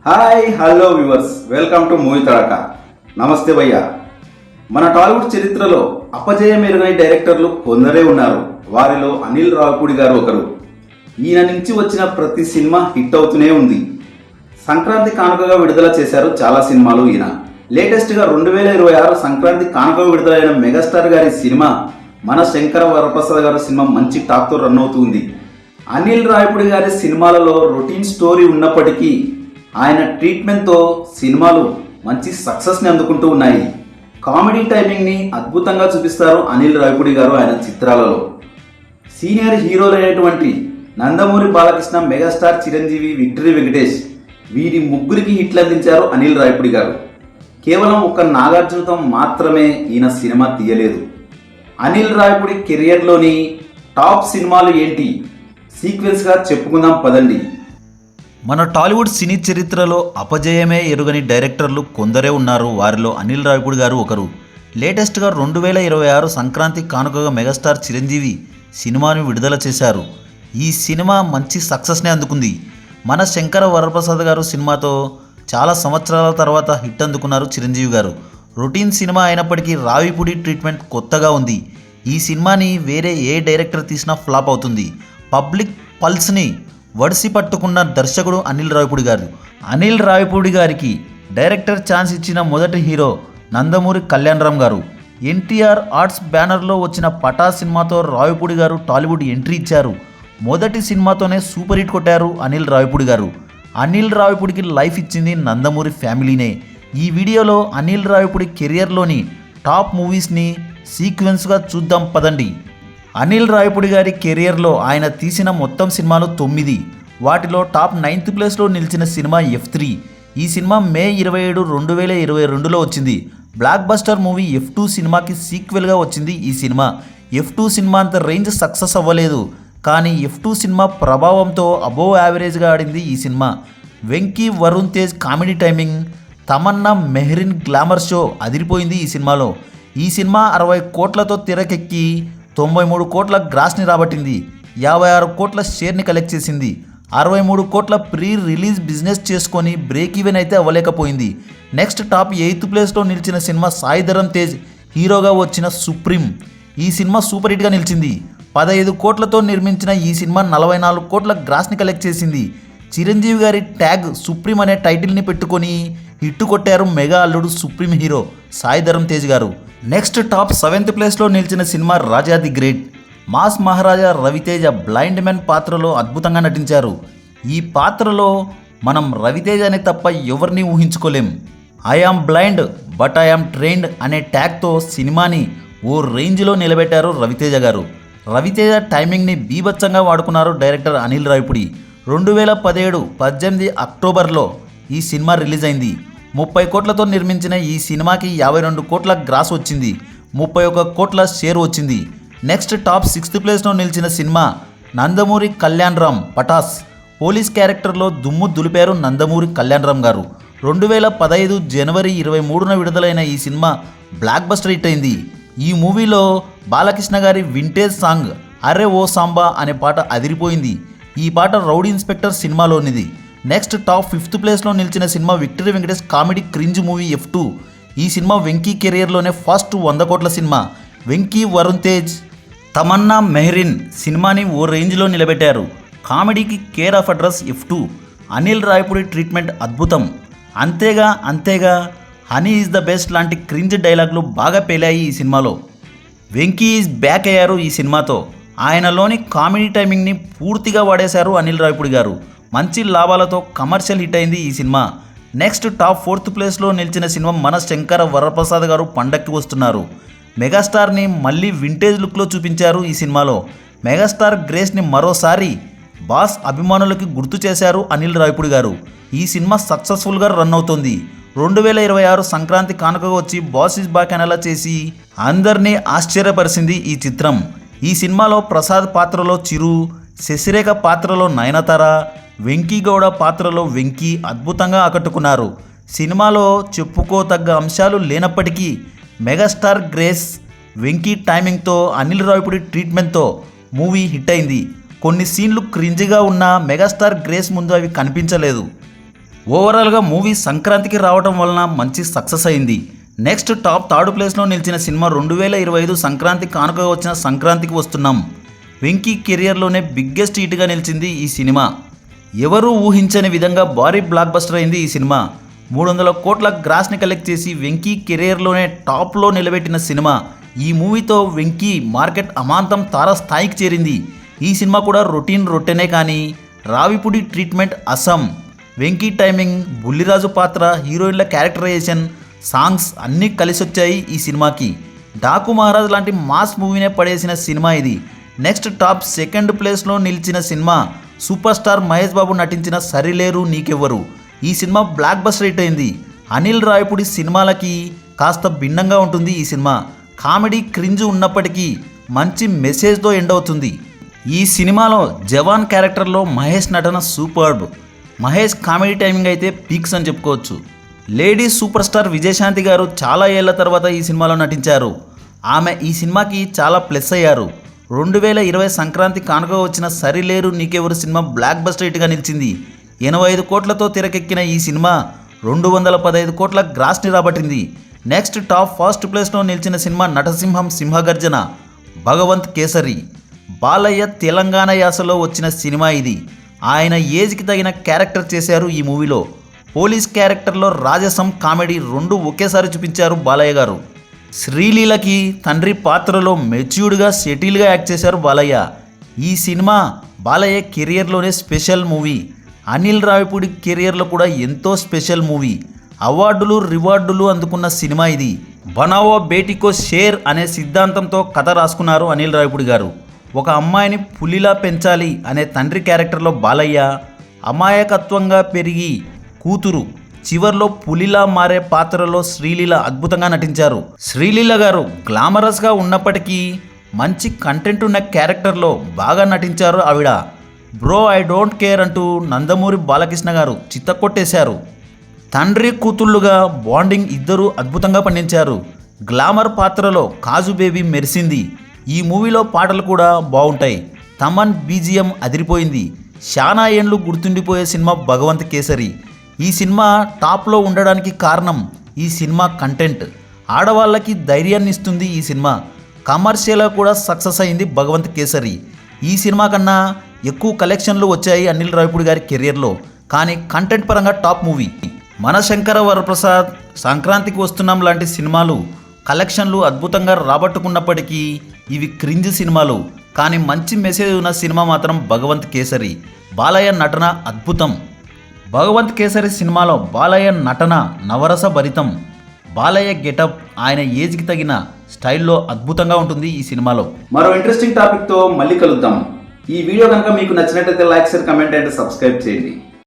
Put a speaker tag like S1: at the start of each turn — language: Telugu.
S1: Hi hello viewers, welcome to movie Tadaka. నమస్తే భయ్యా. మన టాలీవుడ్ చరిత్రలో అపజయం ఎరుగని డైరెక్టర్లు కొందరే ఉన్నారు. వారిలో అనిల్ రావిపూడి గారు ఒకరు. ఈయన నుంచి వచ్చిన ప్రతి సినిమా హిట్ అవుతూనే ఉంది. సంక్రాంతి కానుకగా విడుదల చేశారు చాలా సినిమాలు ఈయన. లేటెస్ట్గా 2026 సంక్రాంతి కానుకగా విడుదలైన మెగాస్టార్ గారి సినిమా మన శంకర వరప్రసాద్ గారి సినిమా మంచి టాక్తో రన్ అవుతుంది. అనిల్ రావిపూడి గారి సినిమాలలో రొటీన్ స్టోరీ ఉన్నప్పటికీ ఆయన ట్రీట్మెంట్తో సినిమాలు మంచి సక్సెస్ని అందుకుంటూ ఉన్నాయి. కామెడీ టైమింగ్ని అద్భుతంగా చూపిస్తారు అనిల్ రావిపూడి గారు ఆయన చిత్రాలలో. సీనియర్ హీరోలైనటువంటి నందమూరి బాలకృష్ణ, మెగాస్టార్ చిరంజీవి, విక్టరీ వెంకటేష్ వీరి ముగ్గురికి హిట్లు అందించారు అనిల్ రావిపూడి గారు. కేవలం ఒక నాగార్జునతో మాత్రమే ఈయన సినిమా తీయలేదు. అనిల్ రావిపూడి కెరియర్లోని టాప్ సినిమాలు ఏంటి సీక్వెన్స్గా చెప్పుకుందాం పదండి.
S2: మన టాలీవుడ్ సినీ చరిత్రలో అపజయమే ఎరుగని డైరెక్టర్లు కొందరే ఉన్నారు. వారిలో అనిల్ రావిపూడి గారు ఒకరు. లేటెస్ట్గా 2026 సంక్రాంతి కానుకగా మెగాస్టార్ చిరంజీవి సినిమాను విడుదల చేశారు. ఈ సినిమా మంచి సక్సెస్ని అందుకుంది. మన శంకర వరప్రసాద్ గారు సినిమాతో చాలా సంవత్సరాల తర్వాత హిట్ అందుకున్నారు చిరంజీవి గారు. రొటీన్ సినిమా అయినప్పటికీ రావిపూడి ట్రీట్మెంట్ కొత్తగా ఉంది. ఈ సినిమాని వేరే ఏ డైరెక్టర్ తీసినా ఫ్లాప్ అవుతుంది. పబ్లిక్ పల్స్ని వడిసి పట్టుకున్న దర్శకుడు అనిల్ రావిపూడి గారు. అనిల్ రావిపూడి గారికి డైరెక్టర్ ఛాన్స్ ఇచ్చిన మొదటి హీరో నందమూరి కళ్యాణరామ్ గారు. ఎన్టీఆర్ ఆర్ట్స్ బ్యానర్లో వచ్చిన పటా సినిమాతో రావిపూడి గారు టాలీవుడ్ ఎంట్రీ ఇచ్చారు. మొదటి సినిమాతోనే సూపర్ హిట్ కొట్టారు అనిల్ రావిపూడి గారు. అనిల్ రావిపూడికి లైఫ్ ఇచ్చింది నందమూరి ఫ్యామిలీనే. ఈ వీడియోలో అనిల్ రావిపూడి కెరియర్లోని టాప్ మూవీస్ని సీక్వెన్స్గా చూద్దాం పదండి. అనిల్ రావిపూడి గారి కెరియర్లో ఆయన తీసిన మొత్తం సినిమాలు 9. వాటిలో టాప్ 9th ప్లేస్లో నిలిచిన సినిమా F3. ఈ సినిమా మే 27, 2022లో వచ్చింది. బ్లాక్ బస్టర్ మూవీ F2 సినిమాకి సీక్వెల్గా వచ్చింది ఈ సినిమా. F2 సినిమా అంత రేంజ్ సక్సెస్ అవ్వలేదు, కానీ F2 సినిమా ప్రభావంతో అబోవ్ యావరేజ్గా ఆడింది ఈ సినిమా. Venky, Varun Tej comedy timing, Tamannaah, Mehreen glamour show అదిరిపోయింది ఈ సినిమాలో. ఈ సినిమా 60 కోట్లతో తెరకెక్కి 93 కోట్ల గ్రాస్ని రాబట్టింది. 56 కోట్ల షేర్ని కలెక్ట్ చేసింది. 63 కోట్ల ప్రీ రిలీజ్ బిజినెస్ చేసుకొని బ్రేక్ ఈవెన్ అయితే అవ్వలేకపోయింది. నెక్స్ట్ టాప్ 8th ప్లేస్లో నిలిచిన సినిమా సాయి ధరమ్ తేజ్ హీరోగా వచ్చిన సుప్రీం. ఈ సినిమా సూపర్ హిట్గా నిలిచింది. 15 కోట్లతో నిర్మించిన ఈ సినిమా 44 కోట్ల గ్రాస్ని కలెక్ట్ చేసింది. చిరంజీవి గారి ట్యాగ్ సుప్రీం అనే టైటిల్ని పెట్టుకొని హిట్ కొట్టారు మెగా అల్లుడు సుప్రీం హీరో సాయి ధరమ్ తేజ్ గారు. నెక్స్ట్ టాప్ 7th ప్లేస్లో నిలిచిన సినిమా Raja the great. Mass Maharaja Raviteja blind man పాత్రలో అద్భుతంగా నటించారు. ఈ పాత్రలో మనం రవితేజని తప్ప ఎవరిని ఊహించుకోలేం. I am blind but I am trained అనే ట్యాగ్తో సినిమాని ఓ రేంజ్లో నిలబెట్టారు రవితేజ గారు. రవితేజ టైమింగ్ని బీభత్సంగా వాడుకున్నారు డైరెక్టర్ అనిల్ రావిపూడి. 2017 అక్టోబర్లో ఈ సినిమా రిలీజ్ అయింది. 30 కోట్లతో నిర్మించిన ఈ సినిమాకి 52 కోట్ల గ్రాస్ వచ్చింది. 31 కోట్ల షేర్ వచ్చింది. నెక్స్ట్ టాప్ 6th ప్లేస్లో నిలిచిన సినిమా నందమూరి కళ్యాణరామ్ పటాస్. పోలీస్ క్యారెక్టర్లో దుమ్ము దులిపారు నందమూరి కళ్యాణరామ్ గారు. 2015 జనవరి 23న విడుదలైన ఈ సినిమా బ్లాక్ బస్టర్ హిట్ అయింది. ఈ మూవీలో బాలకృష్ణ గారి వింటేజ్ సాంగ్ అరే ఓ సాంబా అనే పాట అదిరిపోయింది. ఈ పాట రౌడీ ఇన్స్పెక్టర్ సినిమాలోనిది. నెక్స్ట్ టాప్ 5th ప్లేస్లో నిలిచిన సినిమా victory Venkatesh comedy cringe movie F2. ఈ సినిమా వెంకీ కెరియర్లోనే ఫస్ట్ 100 కోట్ల సినిమా. వెంకీ, వరుణ్ తేజ్, తమన్నా, మెహ్రిన్ సినిమాని ఓ రేంజ్లో నిలబెట్టారు. కామెడీకి care of address F2. Anil Ravipudi treatment అద్భుతం. అంతేగా హనీ ఈజ్ ద బెస్ట్ లాంటి క్రింజ్ డైలాగులు బాగా పేలాయి ఈ సినిమాలో. వెంకీ ఈజ్ బ్యాక్ అయ్యారు ఈ సినిమాతో. ఆయనలోని కామెడీ టైమింగ్ని పూర్తిగా వాడేశారు అనిల్ రావిపూడి గారు. మంచి లాభాలతో కమర్షియల్ హిట్ అయింది ఈ సినిమా. నెక్స్ట్ టాప్ 4th ప్లేస్లో నిలిచిన సినిమా మన శంకర వరప్రసాద్ గారు పండక్కి వస్తున్నారు. మెగాస్టార్ని మళ్ళీ వింటేజ్ లుక్లో చూపించారు ఈ సినిమాలో. మెగాస్టార్ గ్రేస్ని మరోసారి బాస్ అభిమానులకి గుర్తు చేశారు అనిల్ రావిపూడి గారు. ఈ సినిమా సక్సెస్ఫుల్గా రన్ అవుతోంది. 2026 సంక్రాంతి కానుకగా వచ్చి బాస్ ఇస్ బాక్ అనేలా చేసి అందరినీ ఆశ్చర్యపరిచింది ఈ చిత్రం. ఈ సినిమాలో ప్రసాద్ పాత్రలో చిరు, శశిరేఖ పాత్రలో నయనతార, వెంకీ గౌడ పాత్రలో వెంకీ అద్భుతంగా ఆకట్టుకున్నారు. సినిమాలో చెప్పుకోతగ్గ అంశాలు లేనప్పటికీ మెగాస్టార్ గ్రేస్, వెంకీ టైమింగ్తో, అనిల్ రావిపూడి ట్రీట్మెంట్తో మూవీ హిట్ అయింది. కొన్ని సీన్లు క్రింజ్గా ఉన్న మెగాస్టార్ గ్రేస్ ముందు అవి కనిపించలేదు. ఓవరాల్గా మూవీ సంక్రాంతికి రావడం వలన మంచి సక్సెస్ అయింది. నెక్స్ట్ టాప్ థర్డ్ ప్లేస్లో నిలిచిన సినిమా 2025 సంక్రాంతి కానుకగా వచ్చిన సంక్రాంతికి వస్తున్నాం. వెంకీ కెరియర్లోనే బిగ్గెస్ట్ హిట్గా నిలిచింది ఈ సినిమా. ఎవరూ ఊహించని విధంగా భారీ బ్లాక్ బస్టర్ అయింది ఈ సినిమా. 300 కోట్ల గ్రాస్ని కలెక్ట్ చేసి వెంకీ కెరియర్లోనే టాప్లో నిలబెట్టిన సినిమా. ఈ మూవీతో వెంకీ మార్కెట్ అమాంతం తారస్థాయికి చేరింది. ఈ సినిమా కూడా రొట్టెనే కానీ రావిపూడి ట్రీట్మెంట్ అసం. వెంకీ టైమింగ్, బుల్లిరాజు పాత్ర, హీరోయిన్ల క్యారెక్టరైజేషన్, సాంగ్స్ అన్నీ కలిసొచ్చాయి ఈ సినిమాకి. డాకు మహారాజ్ లాంటి మాస్ మూవీనే పడేసిన సినిమా ఇది. నెక్స్ట్ టాప్ సెకండ్ ప్లేస్లో నిలిచిన cinema super star Mahesh Babu నటించిన సరిలేరు నీకెవ్వరు. ఈ సినిమా బ్లాక్ బస్టర్ హిట్ అయింది. అనిల్ రావిపూడి సినిమాలకి కాస్త భిన్నంగా ఉంటుంది ఈ సినిమా. కామెడీ క్రింజ్ ఉన్నప్పటికీ మంచి మెసేజ్తో ఎండ్ అవుతుంది. ఈ సినిమాలో జవాన్ క్యారెక్టర్లో మహేష్ నటన సూపర్బ్. మహేష్ కామెడీ టైమింగ్ అయితే పీక్స్ అని చెప్పుకోవచ్చు. లేడీ సూపర్ స్టార్ విజయశాంతి గారు చాలా ఏళ్ల తర్వాత ఈ సినిమాలో నటించారు. ఆమె ఈ సినిమాకి చాలా ప్లస్ అయ్యారు. 2020 సంక్రాంతి కానుక వచ్చిన సరిలేరు నీకెవరు సినిమా బ్లాక్ బస్టర్ హిట్గా నిలిచింది. 85 కోట్లతో తెరకెక్కిన ఈ సినిమా 215 కోట్ల గ్రాస్ని రాబట్టింది. నెక్స్ట్ టాప్ ఫస్ట్ ప్లేస్లో నిలిచిన సినిమా నటసింహం సింహగర్జన, భగవంత్ కేసరి. బాలయ్య తెలంగాణ యాసలో వచ్చిన సినిమా ఇది. ఆయన ఏజ్కి తగిన క్యారెక్టర్ చేశారు ఈ మూవీలో. పోలీస్ క్యారెక్టర్లో రాజసం, కామెడీ రెండు ఒకేసారి చూపించారు బాలయ్య గారు. శ్రీలీలకి తండ్రి పాత్రలో మెచ్యూర్డ్గా సెటిల్గా యాక్ట్ చేశారు బాలయ్య. ఈ సినిమా బాలయ్య కెరియర్లోనే స్పెషల్ మూవీ. అనిల్ రావిపూడి కెరియర్లో కూడా ఎంతో స్పెషల్ మూవీ. అవార్డులు రివార్డులు అందుకున్న సినిమా ఇది. బనావో బేటీకో షేర్ అనే సిద్ధాంతంతో కథ రాసుకున్నారు అనిల్ రావిపూడి గారు. ఒక అమ్మాయిని పులిలా పెంచాలి అనే తండ్రి క్యారెక్టర్లో బాలయ్య, అమాయకత్వంగా పెరిగి కూతురు చివర్లో పులిలా మారే పాత్రలో శ్రీలీల అద్భుతంగా నటించారు. శ్రీలీల గారు గ్లామరస్గా ఉన్నప్పటికీ మంచి కంటెంట్ ఉన్న క్యారెక్టర్లో బాగా నటించారు ఆవిడ. బ్రో ఐ డోంట్ కేర్ అంటూ నందమూరి బాలకృష్ణ గారు చిత్తకొట్టేశారు. తండ్రి కూతుళ్ళుగా బాండింగ్ ఇద్దరు అద్భుతంగా పండించారు. గ్లామర్ పాత్రలో కాజు బేబీ మెరిసింది. ఈ మూవీలో పాటలు కూడా బాగుంటాయి. తమన్ బీజిఎం అదిరిపోయింది. శానా ఏండ్లు గుర్తుండిపోయే సినిమా భగవంత్ కేసరి. ఈ సినిమా టాప్లో ఉండడానికి కారణం ఈ సినిమా కంటెంట్. ఆడవాళ్ళకి ధైర్యాన్ని ఇస్తుంది ఈ సినిమా. కమర్షియల్గా కూడా సక్సెస్ అయింది భగవంత్ కేసరి. ఈ సినిమా కన్నా ఎక్కువ కలెక్షన్లు వచ్చాయి అనిల్ రావిపూడి గారి కెరియర్లో. కానీ కంటెంట్ పరంగా టాప్ మూవీ. మన శంకర వరప్రసాద్, సంక్రాంతికి వస్తున్నాం లాంటి సినిమాలు కలెక్షన్లు అద్భుతంగా రాబట్టుకున్నప్పటికీ ఇవి క్రింజ్ సినిమాలు. కానీ మంచి మెసేజ్ ఉన్న సినిమా మాత్రం భగవంత్ కేసరి. బాలయ్య నటన అద్భుతం. భగవంత్ కేసరి సినిమాలో బాలయ్య నటన నవరస భరితం. బాలయ్య గెటప్ ఆయన ఏజ్కి తగిన స్టైల్లో అద్భుతంగా ఉంటుంది ఈ సినిమాలో.
S1: మరో ఇంట్రెస్టింగ్ టాపిక్తో మళ్ళీ కలుద్దాం. ఈ వీడియో కనుక మీకు నచ్చినట్లయితే like, share, comment and subscribe చేయండి.